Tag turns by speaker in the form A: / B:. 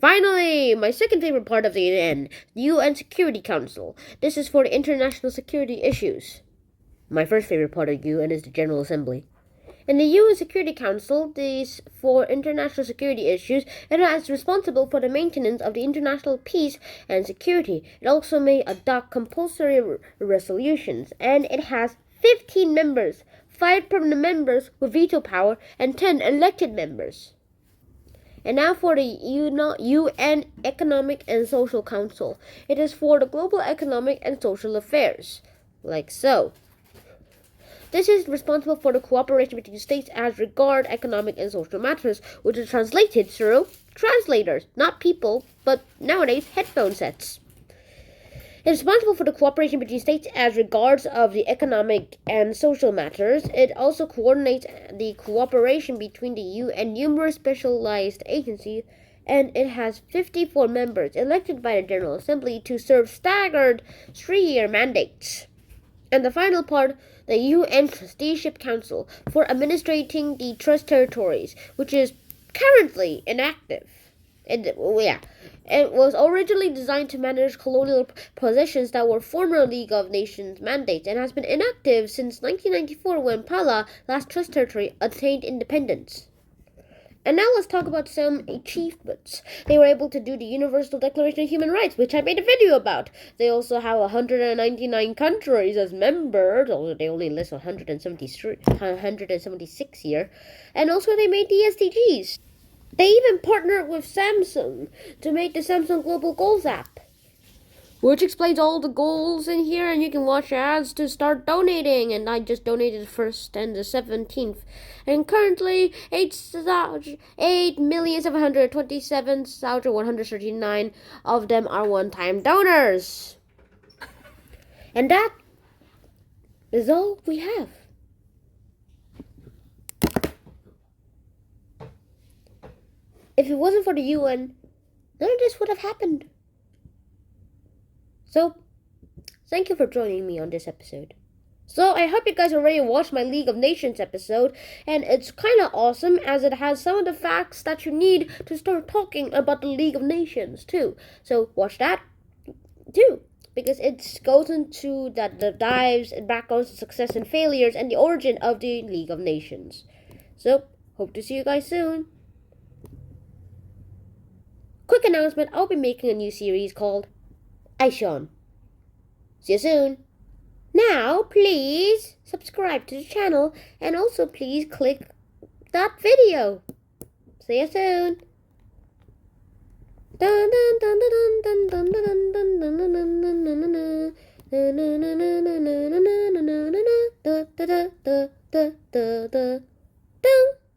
A: Finally, my second favorite part of the UN Security Council. This is for the international security issues. My first favorite part of the UN is the General Assembly. In the UN Security Council, this for international security issues, it is responsible for the maintenance of the international peace and security. It also may adopt compulsory resolutions, and it has 15 members, 5 permanent members with veto power, and 10 elected members. And now for the UN Economic and Social Council. It is for the global economic and social affairs, like so. This is responsible for the cooperation between states as regard economic and social matters, which is translated through translators, not people, but nowadays headphone sets. It is responsible for the cooperation between states as regards of the economic and social matters. It also coordinates the cooperation between the UN and numerous specialized agencies, and it has 54 members elected by the General Assembly to serve staggered 3-year mandates. And the final part, the UN Trusteeship Council for administrating the trust territories, which is currently inactive. It was originally designed to manage colonial possessions that were former League of Nations mandates and has been inactive since 1994 when Pala, last trust territory, attained independence. And now let's talk about some achievements. They were able to do the Universal Declaration of Human Rights, which I made a video about. They also have 199 countries as members, although they only list 176 here. And also they made the SDGs. They even partnered with Samsung to make the Samsung Global Goals app, which explains all the goals in here, and you can watch ads to start donating. And I just donated the 1st and the 17th. And currently, 8,727,139 of them are one-time donors. And that is all we have. If it wasn't for the UN, none of this would have happened. So, thank you for joining me on this episode. So, I hope you guys already watched my League of Nations episode, and it's kind of awesome as it has some of the facts that you need to start talking about the League of Nations too. So, watch that too, because it goes into the dives and backgrounds of success and failures and the origin of the League of Nations. So, hope to see you guys soon. Quick announcement, I'll be making a new series called Aishon. See you soon. Now, please subscribe to the channel and also please click that video. See you soon. Dun dun dun dun dun dun dun dun dun dun dun dun dun.